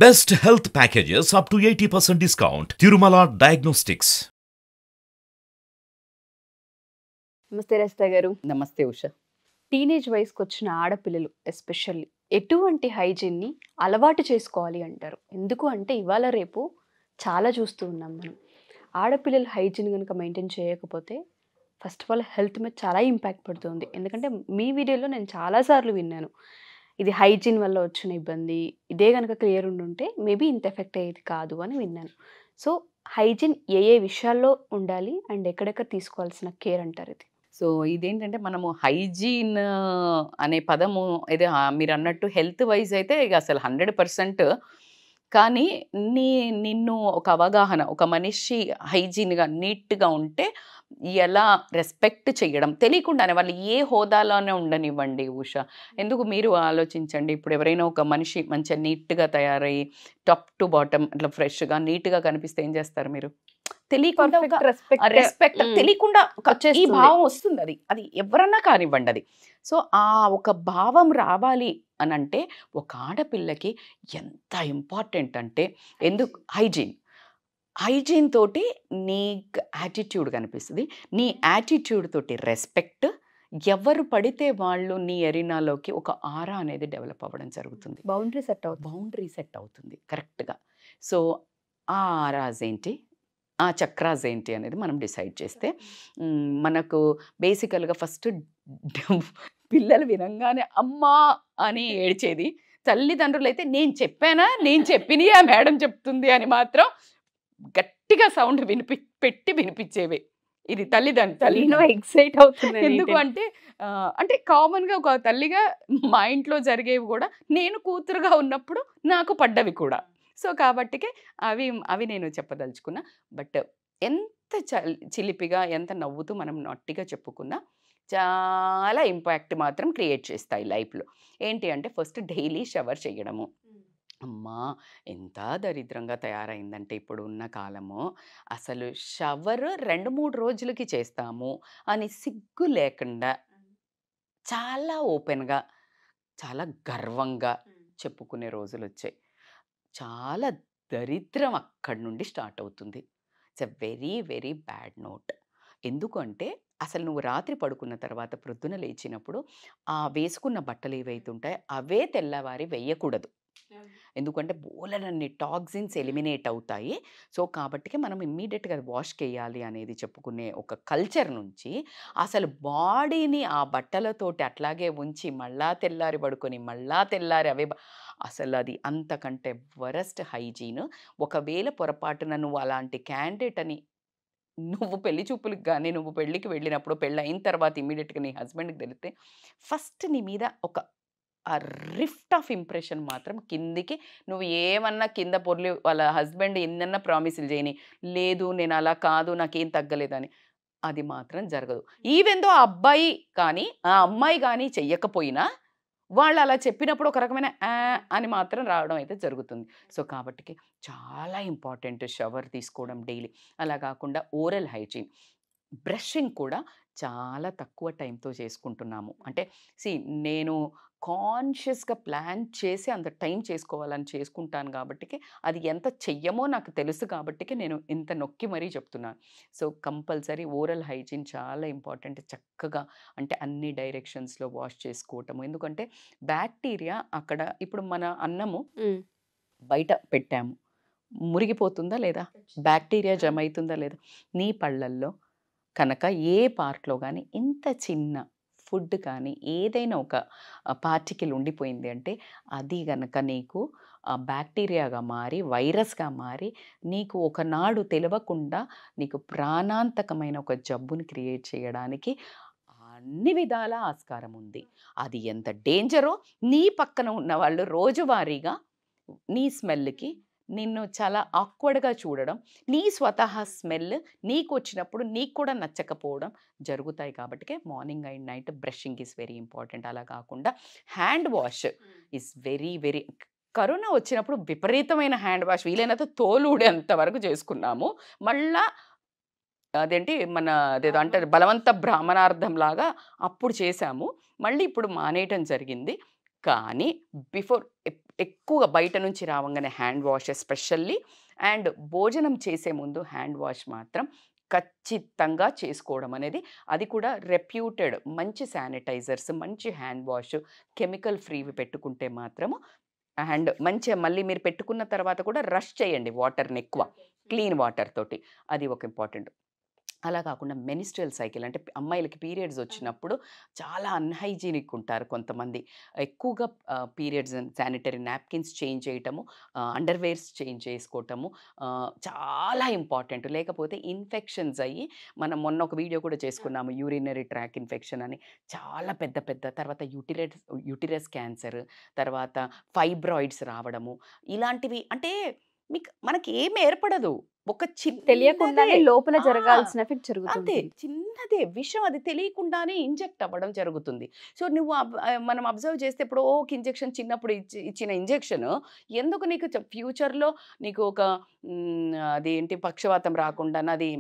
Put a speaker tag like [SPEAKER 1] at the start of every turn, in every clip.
[SPEAKER 1] Best health packages up to 80% discount. Tirumala Diagnostics.
[SPEAKER 2] నమస్తే రజిత గారు.
[SPEAKER 3] నమస్తే ఉష.
[SPEAKER 2] టీనేజ్ వయసుకు వచ్చిన ఆడపిల్లలు ఎస్పెషల్లీ ఎటువంటి హైజీన్ని అలవాటు చేసుకోవాలి అంటారు? ఎందుకు అంటే ఇవాళ రేపు చాలా చూస్తూ ఉన్నాం మనం. ఆడపిల్లలు హైజీన్ కనుక మెయింటైన్ చేయకపోతే ఫస్ట్ ఆఫ్ ఆల్ హెల్త్ మీద చాలా ఇంపాక్ట్ పడుతుంది. ఎందుకంటే మీ వీడియోలో నేను చాలాసార్లు విన్నాను, ఇది హైజీన్ వల్ల వచ్చిన ఇబ్బంది, ఇదే కనుక క్లియర్ ఉండుంటే మేబీ ఇంత ఎఫెక్ట్ అయ్యేది కాదు అని విన్నాను. సో హైజీన్ ఏ విషయాల్లో ఉండాలి అండ్ ఎక్కడెక్కడ తీసుకోవాల్సిన కేర్ అంటారు ఇది?
[SPEAKER 3] సో ఇదేంటంటే మనము హైజీన్ అనే పదము ఏదో మీరు అన్నట్టు హెల్త్ వైజ్ అయితే ఇక అసలు 100%. కానీ నిన్ను ఒక అవగాహన, ఒక మనిషి హైజీన్గా నీట్గా ఉంటే ఎలా రెస్పెక్ట్ చేయడం తెలియకుండానే వాళ్ళు ఏ హోదాలోనే ఉండనివ్వండి ఉష. ఎందుకు మీరు ఆలోచించండి, ఇప్పుడు ఎవరైనా ఒక మనిషి మంచిగా నీట్గా తయారయ్యి టాప్ టు బాటమ్ అట్లా ఫ్రెష్గా నీట్గా కనిపిస్తే ఏం చేస్తారు మీరు? తెలియకుండా రెస్పెక్ట్ తెలియకుండా ఈ భావం వస్తుంది. అది ఎవరన్నా కానివ్వండి అది. సో ఆ ఒక భావం రావాలి అని అంటే ఒక ఆడపిల్లకి ఎంత ఇంపార్టెంట్ అంటే ఎందుకు హైజీన్ తోటి నీ యాటిట్యూడ్ కనిపిస్తుంది. నీ యాటిట్యూడ్ తోటి రెస్పెక్ట్, ఎవరు పడితే వాళ్ళు నీ ఎరీనాలోకి ఒక ఆరా అనేది డెవలప్ అవ్వడం జరుగుతుంది. బౌండరీ సెట్ అవుతుంది కరెక్ట్గా. సో ఆ ఆరాస్ ఏంటి, ఆ చక్రాస్ ఏంటి అనేది మనం డిసైడ్ చేస్తే మనకు బేసికల్గా ఫస్ట్ పిల్లలు వినంగానే అమ్మా అని ఏడ్చేది, తల్లిదండ్రులు అయితే నేను చెప్పానా, నేను చెప్పినవి ఆ మేడం చెప్తుంది అని మాత్రం గట్టిగా సౌండ్ వినిపించేవే. ఇది తల్లిదండ్రులు
[SPEAKER 2] ఎక్సైట్ అవుతుంది.
[SPEAKER 3] ఎందుకు అంటే కామన్గా ఒక తల్లిగా మా ఇంట్లో జరిగేవి కూడా నేను కూతురుగా ఉన్నప్పుడు నాకు పడ్డవి కూడా. సో కాబట్టికే అవి నేను చెప్పదలుచుకున్నా. బట్ ఎంత చిలిపిగా ఎంత నవ్వుతూ మనం నొట్టిగా చెప్పుకున్నా చాలా ఇంపాక్ట్ మాత్రం క్రియేట్ చేస్తాయి లైఫ్లో. ఏంటి అంటే ఫస్ట్ డైలీ షవర్ చేయడము. అమ్మా ఎంత దరిద్రంగా తయారైందంటే ఇప్పుడు ఉన్న కాలము, అసలు షవర్ 2-3 రోజులకి చేస్తాము అని సిగ్గు లేకుండా చాలా ఓపెన్గా చాలా గర్వంగా చెప్పుకునే రోజులు వచ్చాయి. చాలా దరిద్రం అక్కడి నుండి స్టార్ట్ అవుతుంది. It's a very very bad note. ఎందుకంటే అసలు నువ్వు రాత్రి పడుకున్న తర్వాత ప్రొద్దున లేచినప్పుడు ఆ వేసుకున్న బట్టలు ఏవైతే ఉంటాయో అవే తెల్లవారి వేయకూడదు. ఎందుకంటే బోలెడన్ని టాక్సిన్స్ ఎలిమినేట్ అవుతాయి. సో కాబట్టికే మనం ఇమ్మీడియట్గా వాష్కి వేయాలి అనేది చెప్పుకునే ఒక కల్చర్ నుంచి అసలు బాడీని ఆ బట్టలతోటి అట్లాగే ఉంచి మళ్ళా తెల్లారి పడుకొని మళ్ళా తెల్లారి అవే అసలు అది అంతకంటే వరస్ట్ హైజీన్. ఒకవేళ పొరపాటున నువ్వు అలాంటి క్యాండిడేట్ అని నువ్వు పెళ్లి చూపులకు కానీ నువ్వు పెళ్ళికి వెళ్ళినప్పుడు పెళ్ళి అయిన తర్వాత ఇమ్మీడియట్గా నీ హస్బెండ్కి తెలిస్తే ఫస్ట్ నీ మీద ఒక ఆ రిఫ్ట్ ఆఫ్ ఇంప్రెషన్ మాత్రం కిందికి, నువ్వు ఏమన్నా కింద పొర్లి వాళ్ళ హస్బెండ్ ఎన్నన్నా ప్రామిసులు చేయని, లేదు నేను అలా కాదు నాకేం తగ్గలేదని, అది మాత్రం జరగదు. ఈవెన్ దో ఆ అబ్బాయి కానీ ఆ అమ్మాయి కానీ చెయ్యకపోయినా వాళ్ళు అలా చెప్పినప్పుడు ఒక రకమైన అని మాత్రం రావడం అయితే జరుగుతుంది. సో కాబట్టికి చాలా ఇంపార్టెంట్ షవర్ తీసుకోవడం డైలీ. అలా కాకుండా ఓరల్ హైజీన్, బ్రషింగ్ కూడా చాలా తక్కువ టైంతో చేసుకుంటున్నాము. అంటే నేను కాన్షియస్గా ప్లాన్ చేసి అంత టైం చేసుకోవాలని చేసుకుంటాను కాబట్టికి అది ఎంత చెయ్యమో నాకు తెలుసు కాబట్టికి నేను ఇంత నొక్కి మరీ చెప్తున్నాను. సో కంపల్సరీ ఓరల్ హైజీన్ చాలా ఇంపార్టెంట్. చక్కగా అంటే అన్ని డైరెక్షన్స్లో వాష్ చేసుకోవటము. ఎందుకంటే బ్యాక్టీరియా అక్కడ ఇప్పుడు మన అన్నము బయట పెట్టాము, మురిగిపోతుందా లేదా, బ్యాక్టీరియా జమ అవుతుందా లేదా, నీ పళ్ళల్లో కనుక ఏ పార్ట్లో కానీ ఇంత చిన్న ఫుడ్ కానీ ఏదైనా ఒక పార్టికల్ ఉండిపోయింది అంటే అది కనుక నీకు బ్యాక్టీరియాగా మారి వైరస్గా మారి నీకు ఒకనాడు తెలియకుండా నీకు ప్రాణాంతకమైన ఒక జబ్బుని క్రియేట్ చేయడానికి అన్ని విధాల ఆస్కారం ఉంది. అది ఎంత డేంజరో నీ పక్కన ఉన్న వాళ్ళు రోజువారీగా నీ స్మెల్కి నిన్ను చాలా ఆక్వర్డ్గా చూడడం, నీ స్వతహా స్మెల్ నీకు వచ్చినప్పుడు నీకు కూడా నచ్చకపోవడం జరుగుతాయి. కాబట్టి morning and night brushing is very important. అలా కాకుండా hand wash is very very, corona వచ్చినప్పుడు విపరీతమైన హ్యాండ్ వాష్ వీలైనంత తోలు ఊడేంత వరకు చేసుకున్నాము. మళ్ళా అదేంటి మన అదేదో అంటే బలవంత బ్రాహ్మణార్థం లాగా అప్పుడు చేశాము. మళ్ళీ ఇప్పుడు మానేయటం జరిగింది. కానీ బిఫోర్ ఎక్కువగా బయట నుంచి రావంగానే హ్యాండ్ వాష్ ఎస్పెషల్లీ. అండ్ భోజనం చేసే ముందు హ్యాండ్ వాష్ మాత్రం ఖచ్చితంగా చేసుకోవడం అనేది, అది కూడా రెప్యూటెడ్ మంచి శానిటైజర్స్, మంచి హ్యాండ్ వాష్, కెమికల్ ఫ్రీవి పెట్టుకుంటే మాత్రము. అండ్ మంచిగా మళ్ళీ మీరు పెట్టుకున్న తర్వాత కూడా రష్ చేయండి వాటర్ని ఎక్కువ, క్లీన్ వాటర్ తోటి. అది ఒక ఇంపార్టెంట్. అలా కాకుండా మెనిస్ట్రల్ సైకిల్ అంటే అమ్మాయిలకి పీరియడ్స్ వచ్చినప్పుడు చాలా అన్హైజీనిక్ ఉంటారు కొంతమంది. ఎక్కువగా పీరియడ్స్ శానిటరీ నాప్కిన్స్ చేంజ్ చేయటము, అండర్వేర్స్ చేంజ్ చేసుకోవటము చాలా ఇంపార్టెంట్. లేకపోతే ఇన్ఫెక్షన్స్ అయ్యి, మనం మొన్న ఒక వీడియో కూడా చేసుకున్నాము యూరినరీ ట్రాక్ ఇన్ఫెక్షన్ అని, చాలా పెద్ద పెద్ద, తర్వాత యూటిరస్ క్యాన్సర్, తర్వాత ఫైబ్రాయిడ్స్ రావడము, ఇలాంటివి. అంటే మనకి ఏమి ఏర్పడదు, ఒక
[SPEAKER 2] తెలియకుండానే లోపల జరగాల్సిన ఎఫెక్ట్
[SPEAKER 3] అంతే,
[SPEAKER 2] జరుగుతుంది.
[SPEAKER 3] చిన్నదే విషయం, అది తెలియకుండానే ఇంజెక్ట్ అవ్వడం జరుగుతుంది. సో నువ్వు మనం అబ్జర్వ్ చేస్తే ఇప్పుడు ఒక ఇంజెక్షన్ చిన్నప్పుడు ఇచ్చిన ఇంజెక్షన్ ఎందుకు నీకు ఫ్యూచర్లో నీకు ఒక అదేంటి పక్షవాతం రాకుండా, అది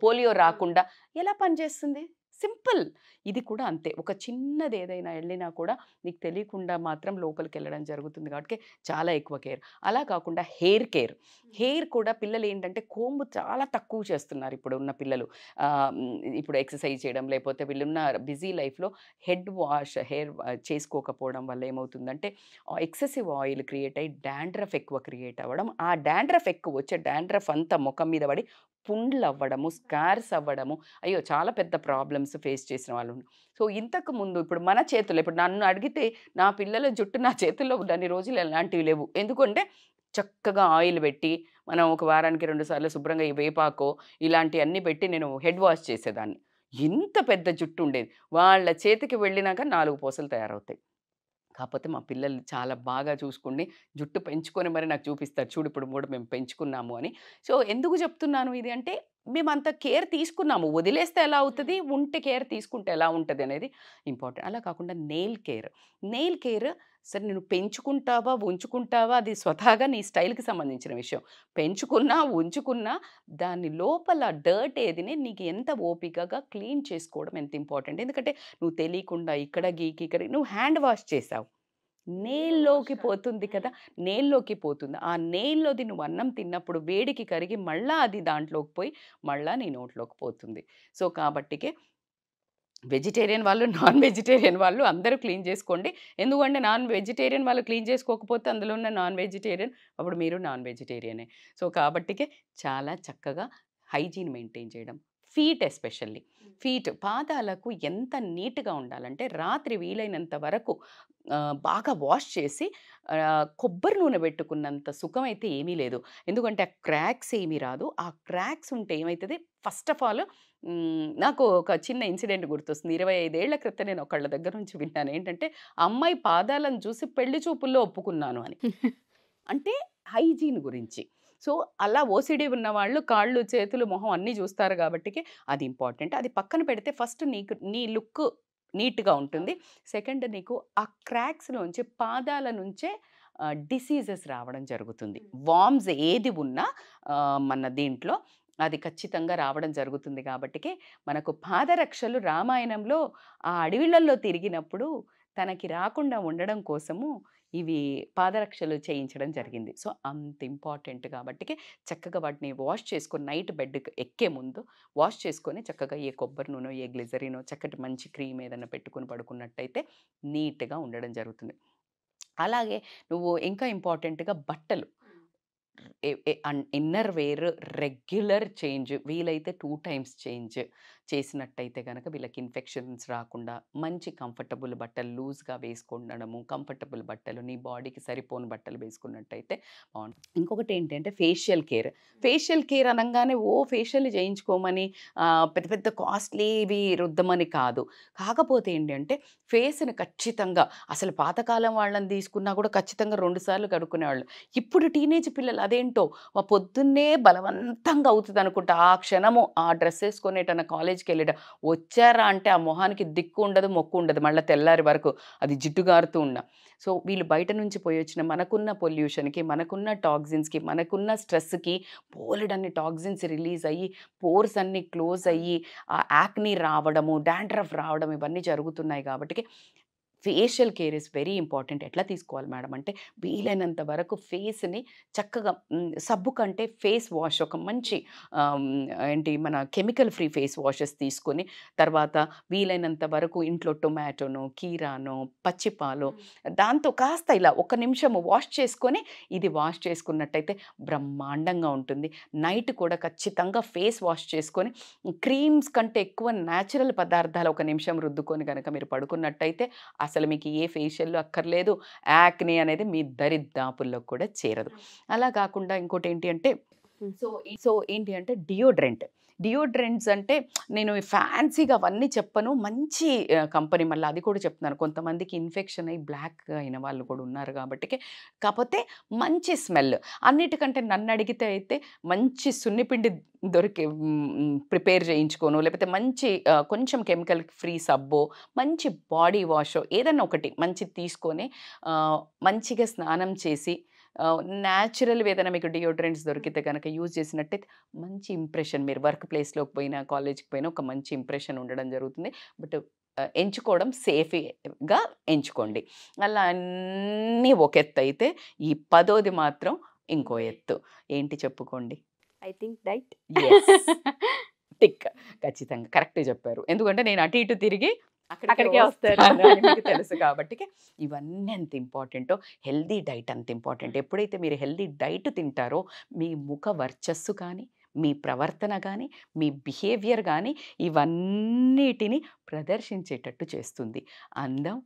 [SPEAKER 3] పోలియో రాకుండా ఎలా పనిచేస్తుంది? సింపుల్. ఇది కూడా అంతే, ఒక చిన్నది ఏదైనా వెళ్ళినా కూడా నీకు తెలియకుండా మాత్రం లోపలికి వెళ్ళడం జరుగుతుంది. కాబట్టి చాలా ఎక్కువ కేర్. అలా కాకుండా హెయిర్ కేర్. హెయిర్ కూడా పిల్లలు ఏంటంటే కోంబు చాలా తక్కువ చేస్తున్నారు ఇప్పుడు ఉన్న పిల్లలు. ఇప్పుడు ఎక్సర్సైజ్ చేయడం, లేకపోతే వీళ్ళున్న బిజీ లైఫ్లో హెడ్ వాష్, హెయిర్ చేసుకోకపోవడం వల్ల ఏమవుతుందంటే ఎక్సెసివ్ ఆయిల్ క్రియేట్ అయ్యి డాండ్రఫ్ ఎక్కువ క్రియేట్ అవ్వడం. ఆ డాండ్రఫ్ ఎక్కువ వచ్చే డాండ్రఫ్ అంతా ముఖం మీద పడి పుండ్లు అవ్వడము, స్కార్స్ అవ్వడము, అయ్యో చాలా పెద్ద ప్రాబ్లమ్స్ ఫేస్ చేసిన వాళ్ళు. సో ఇంతకు ముందు ఇప్పుడు మన చేతుల్లో, ఇప్పుడు నన్ను అడిగితే నా పిల్లల జుట్టు నా చేతుల్లో దాని రోజులు ఎలాంటివి లేవు. ఎందుకంటే చక్కగా ఆయిల్ పెట్టి మనం ఒక వారానికి 2 సార్లు శుభ్రంగా ఈ వేపాకో ఇలాంటివన్నీ పెట్టి నేను హెడ్ వాష్ చేసేదాన్ని. ఇంత పెద్ద జుట్టు ఉండేది, వాళ్ళ చేతికి వెళ్ళినాక 4 పూసలు తయారవుతాయి. కాకపోతే మా పిల్లలు చాలా బాగా చూసుకుని జుట్టు పెంచుకొని మరి నాకు చూపిస్తారు, చూడు ఇప్పుడు కూడా మేము పెంచుకున్నాము అని. సో ఎందుకు చెప్తున్నాను ఇది అంటే, మేము అంత కేర్ తీసుకున్నాము, వదిలేస్తే ఎలా అవుతుంది, ఉంటే కేర్ తీసుకుంటే ఎలా ఉంటుంది అనేది ఇంపార్టెంట్. అలా కాకుండా నెయిల్ కేర్. నెయిల్ కేర్ సరే నేను పెంచుకుంటావా ఉంచుకుంటావా అది స్వతహాగా నీ స్టైల్కి సంబంధించిన విషయం. పెంచుకున్నా ఉంచుకున్నా దాని లోపల డర్ట్ ఏదిని నీకు ఎంత ఓపికగా క్లీన్ చేసుకోవడం ఎంత ఇంపార్టెంట్. ఎందుకంటే నువ్వు తెలియకుండా ఇక్కడ గీకి ఇక్కడ నువ్వు హ్యాండ్ వాష్ చేసావు, నెయిల్లోకి పోతుంది కదా, నెయిల్లోకి పోతుంది. ఆ నెయిల్లోది నువ్వు అన్నం తిన్నప్పుడు వేడికి కరిగి మళ్ళీ అది దాంట్లోకి పోయి మళ్ళీ నీ నోట్లోకి పోతుంది. సో కాబట్టికే వెజిటేరియన్ వాళ్ళు, నాన్ వెజిటేరియన్ వాళ్ళు అందరూ క్లీన్ చేసుకోండి. ఎందుకంటే నాన్ వెజిటేరియన్ వాళ్ళు క్లీన్ చేసుకోకపోతే అందులో ఉన్న నాన్ వెజిటేరియన్ అప్పుడు మీరు నాన్ వెజిటేరియనే. సో కాబట్టికే చాలా చక్కగా హైజీన్ మెయింటైన్ చేయడం. ఫీట్ ఎస్పెషల్లీ, ఫీట్ పాదాలకు ఎంత నీట్గా ఉండాలంటే రాత్రి వీలైనంత వరకు బాగా వాష్ చేసి కొబ్బరి నూనె పెట్టుకున్నంత సుఖం అయితే ఏమీ లేదు. ఎందుకంటే ఆ క్రాక్స్ ఏమీ రాదు. ఆ క్రాక్స్ ఉంటే ఏమవుతుంది, ఫస్ట్ ఆఫ్ ఆల్ నాకు ఒక చిన్న ఇన్సిడెంట్ గుర్తొస్తుంది. 25 ఏళ్ల క్రితం నేను ఒకళ్ళ దగ్గర నుంచి విన్నాను ఏంటంటే, అమ్మాయి పాదాలను చూసి పెళ్లి చూపుల్లో ఒప్పుకున్నాను అని. అంటే హైజీన్ గురించి. సో అలా ఓసిడి ఉన్న వాళ్ళు కాళ్ళు చేతులు మొహం అన్నీ చూస్తారు కాబట్టికి అది ఇంపార్టెంట్. అది పక్కన పెడితే ఫస్ట్ నీకు నీ లుక్ నీట్గా ఉంటుంది. సెకండ్ నీకు ఆ క్రాక్స్లోంచి పాదాల నుంచే డిసీజెస్ రావడం జరుగుతుంది. వామ్స్ ఏది ఉన్నా మన దీంట్లో అది ఖచ్చితంగా రావడం జరుగుతుంది. కాబట్టికే మనకు పాదరక్షలు రామాయణంలో ఆ అడవిళ్ళల్లో తిరిగినప్పుడు తనకి రాకుండా ఉండడం కోసము ఇవి పాదరక్షలు చేయించడం జరిగింది. సో అంత ఇంపార్టెంట్ కాబట్టికే చక్కగా వాటిని వాష్ చేసుకొని నైట్ బెడ్కి ఎక్కే ముందు వాష్ చేసుకొని చక్కగా ఏ కొబ్బరి నూనె, ఏ గ్లిజరినో, చక్కటి మంచి క్రీమ్ ఏదైనా పెట్టుకొని పడుకున్నట్టయితే నీట్గా ఉండడం జరుగుతుంది. అలాగే నువ్వు ఇంకా ఇంపార్టెంట్గా బట్టలు, ఇన్నర్ వేర్ రెగ్యులర్ చేంజ్, వీలైతే 2 times చేంజ్ చేసినట్టయితే కనుక వీళ్ళకి ఇన్ఫెక్షన్స్ రాకుండా మంచి కంఫర్టబుల్ బట్టలు లూజ్గా వేసుకుండడము, కంఫర్టబుల్ బట్టలు నీ బాడీకి సరిపోని బట్టలు వేసుకున్నట్టయితే బాగుంటుంది. ఇంకొకటి ఏంటంటే ఫేషియల్ కేర్. ఫేషియల్ కేర్ అనగానే ఫేషియల్ చేయించుకోమని పెద్ద పెద్ద కాస్ట్లీవి రుద్దమని కాదు. కాకపోతే ఏంటంటే ఫేస్ని ఖచ్చితంగా, అసలు పాతకాలం వాళ్ళని తీసుకున్నా కూడా ఖచ్చితంగా 2 సార్లు కడుక్కునేవాళ్ళు. ఇప్పుడు టీనేజ్ పిల్లలు అదేంటో పొద్దున్నే బలవంతంగా అవుతుంది అనుకుంటా, ఆ క్షణము ఆ డ్రెస్ వేసుకొని ఎటన్నా కాలేజ్కి వెళ్ళేట వచ్చారా అంటే ఆ మొహానికి దిక్కు ఉండదు, మొక్కు ఉండదు, మళ్ళీ తెల్లారి వరకు అది జిడ్డుగారుతూ ఉన్నా. సో వీళ్ళు బయట నుంచి పోయి వచ్చిన మనకున్న పొల్యూషన్కి, మనకున్న టాక్సిన్స్కి, మనకున్న స్ట్రెస్కి బోలెడన్ని టాక్సిన్స్ రిలీజ్ అయ్యి పోర్స్ అన్నీ క్లోజ్ అయ్యి ఆ యాక్నీ రావడము, డాండ్రఫ్ రావడం ఇవన్నీ జరుగుతున్నాయి. కాబట్టి facial care is very important. ఎట్లా తీసుకోవాలి మేడం అంటే, వీలైనంత వరకు ఫేస్ని చక్కగా సబ్బు కంటే ఫేస్ వాష్, ఒక మంచి ఏంటి మన కెమికల్ ఫ్రీ ఫేస్ వాషెస్ తీసుకొని, తర్వాత వీలైనంత వరకు ఇంట్లో టొమాటోను, కీరాను, పచ్చిపాలు, దాంతో కాస్త ఇలా 1 నిమిషము వాష్ చేసుకొని ఇది వాష్ చేసుకున్నట్టయితే బ్రహ్మాండంగా ఉంటుంది. నైట్ కూడా ఖచ్చితంగా ఫేస్ వాష్ చేసుకొని, క్రీమ్స్ కంటే ఎక్కువ న్యాచురల్ పదార్థాలు 1 నిమిషం రుద్దుకొని కనుక మీరు పడుకున్నట్టయితే అసలు మీకు ఏ ఫేషియల్ అక్కర్లేదు. యాక్నే అనేది మీ దరిదాపుల్లో కూడా చేరదు. అలా కాకుండా ఇంకోటి ఏంటి అంటే, సో ఏంటి అంటే డియోడ్రెంట్స్ అంటే నేను ఫ్యాన్సీగా అవన్నీ చెప్పను, మంచి కంపెనీ, మళ్ళీ అది కూడా చెప్తున్నాను. కొంతమందికి ఇన్ఫెక్షన్ అయ్యి బ్లాక్ అయిన వాళ్ళు కూడా ఉన్నారు కాబట్టి, కాకపోతే మంచి స్మెల్. అన్నిటికంటే నన్ను అడిగితే అయితే మంచి సున్నిపిండి ప్రిపేర్ చేయించుకోను, లేకపోతే మంచి కొంచెం కెమికల్ ఫ్రీ సబ్బో, మంచి బాడీ వాషో ఏదన్నా ఒకటి మంచి తీసుకొని మంచిగా స్నానం చేసి, న్యాచురల్ ఏదైనా మీకు డియోడ్రెంట్స్ దొరికితే కనుక యూజ్ చేసినట్టయితే మంచి ఇంప్రెషన్, మీరు వర్క్ ప్లేస్లోకి పోయినా కాలేజ్కి పోయినా ఒక మంచి ఇంప్రెషన్ ఉండడం జరుగుతుంది. బట్ ఎంచుకోవడం సేఫ్గా ఎంచుకోండి. అలా అన్నీ ఒక ఎత్తు అయితే, ఈ 10ది మాత్రం ఇంకో ఎత్తు. ఏంటి చెప్పుకోండి?
[SPEAKER 2] I think diet.
[SPEAKER 3] టిక్. ఖచ్చితంగా కరెక్ట్గా చెప్పారు. ఎందుకంటే నేను అటు ఇటు తిరిగి
[SPEAKER 2] అక్కడికే వస్తారు.
[SPEAKER 3] మీకు తెలుసు కాబట్టి ఇవన్నీ ఎంత ఇంపార్టెంటో హెల్దీ డైట్ అంత ఇంపార్టెంట్. ఎప్పుడైతే మీరు హెల్దీ డైట్ తింటారో మీ ముఖ వర్చస్సు కానీ, మీ ప్రవర్తన కానీ, మీ బిహేవియర్ కానీ ఇవన్నిటిని ప్రదర్శించేటట్టు చేస్తుంది. అందం,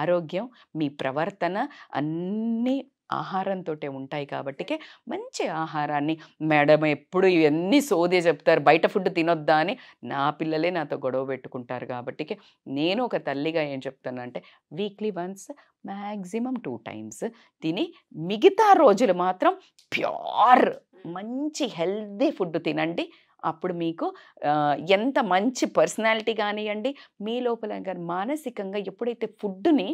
[SPEAKER 3] ఆరోగ్యం, మీ ప్రవర్తన అన్నీ ఆహారంతో ఉంటాయి కాబట్టి మంచి ఆహారాన్ని, మేడం ఎప్పుడు ఇవన్నీ సోదే చెప్తారు బయట ఫుడ్ తినొద్దా అని, నా పిల్లలే నాతో గొడవ పెట్టుకుంటారు కాబట్టి నేను ఒక తల్లిగా ఏం చెప్తానంటే, వీక్లీ వన్స్ మ్యాక్సిమం 2 టైమ్స్ తిని, మిగతా రోజులు మాత్రం ప్యూర్ మంచి హెల్దీ ఫుడ్ తినండి. అప్పుడు మీకు ఎంత మంచి పర్సనాలిటీ కానివ్వండి, మీ లోపల కానీ మానసికంగా ఎప్పుడైతే ఫుడ్ని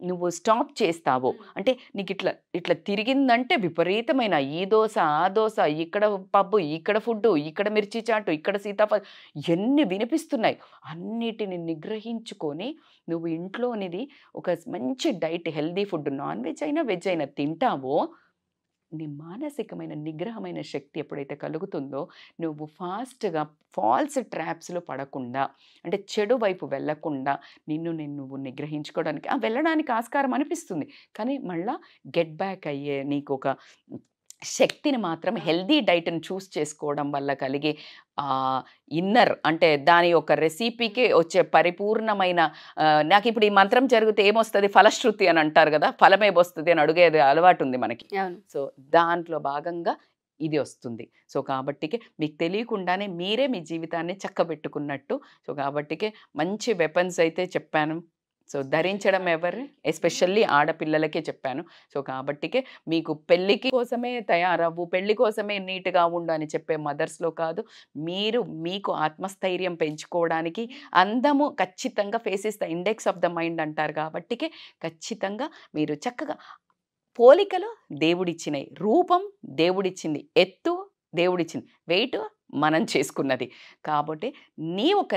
[SPEAKER 3] నువ్వు స్టాప్ చేస్తావో, అంటే నీకు ఇట్లా తిరిగిందంటే విపరీతమైన ఈ దోశ, ఆ దోశ, ఇక్కడ పబ్బు, ఇక్కడ ఫుడ్డు, ఇక్కడ మిర్చి చాటు, ఇక్కడ సీతాఫలం, ఎన్ని వినిపిస్తున్నాయి, అన్నిటిని నిగ్రహించుకొని నువ్వు ఇంట్లోనిది ఒక మంచి diet, healthy food, non veg అయినా వెజ్ అయినా తింటావో, నీ మానసికమైన నిగ్రహమైన శక్తి ఎప్పుడైతే కలుగుతుందో, నువ్వు ఫాస్ట్గా ఫాల్స్ ట్రాప్స్లో పడకుండా, అంటే చెడు వైపు వెళ్ళకుండా నువ్వు నిగ్రహించుకోవడానికి, వెళ్ళడానికి ఆస్కారం అనిపిస్తుంది, కానీ మళ్ళా గెట్ బ్యాక్ అయ్యే నీకు ఒక శక్తిని మాత్రం హెల్దీ డైట్ని చూస్ చేసుకోవడం వల్ల కలిగే ఇన్నర్, అంటే దాని యొక్క రెసిపీకి వచ్చే పరిపూర్ణమైన, నాకు ఇప్పుడు ఈ మంత్రం జరిగితే ఏమొస్తుంది, ఫలశ్రుతి అని అంటారు కదా, ఫలమే వస్తుంది అని అడిగేది అలవాటు ఉంది మనకి. సో దాంట్లో భాగంగా ఇది వస్తుంది. సో కాబట్టి మీకు తెలియకుండానే మీరే మీ జీవితాన్ని చక్కబెట్టుకున్నట్టు. సో కాబట్టి మంచి వెపన్స్ అయితే చెప్పాను. సో ధరించడం ఎవరు, ఎస్పెషల్లీ ఆడపిల్లలకే చెప్పాను. సో కాబట్టి మీకు పెళ్ళికి కోసమే తయారవ్వు, పెళ్ళి కోసమే నీట్గా ఉండు అని చెప్పే మదర్స్లో కాదు, మీరు మీకు ఆత్మస్థైర్యం పెంచుకోవడానికి, అందము ఖచ్చితంగా face is the index of the mind అంటారు కాబట్టి ఖచ్చితంగా మీరు చక్కగా, పోలికలు దేవుడిచ్చినాయి, రూపం దేవుడిచ్చింది, ఎత్తు దేవుడిచ్చింది, వెయిట్ మనం చేసుకున్నది. కాబట్టి నీ ఒక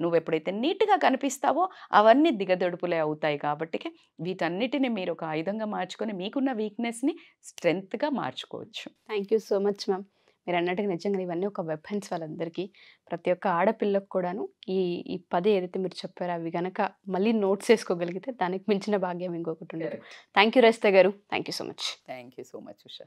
[SPEAKER 3] నువ్వు ఎప్పుడైతే నీట్గా కనిపిస్తావో అవన్నీ దిగదొడుపులే అవుతాయి. కాబట్టి వీటన్నిటిని మీరు ఒక ఆయుధంగా మార్చుకొని మీకున్న వీక్నెస్ని స్ట్రెంగ్త్గా మార్చుకోవచ్చు.
[SPEAKER 2] Thank you so much ma'am. మీరు అన్నట్టుగా నిజంగా ఇవన్నీ ఒక వెపన్స్ వాళ్ళందరికీ, ప్రతి ఒక్క ఆడపిల్లకు కూడాను ఈ 10 ఏదైతే మీరు చెప్పారో అవి కనుక మళ్ళీ నోట్స్ చేసుకోగలిగితే దానికి మించిన భాగ్యం ఇంకొకటి ఉండదు. థ్యాంక్ యూ రజిత గారు. Thank you so much.
[SPEAKER 3] Thank you so much Usha.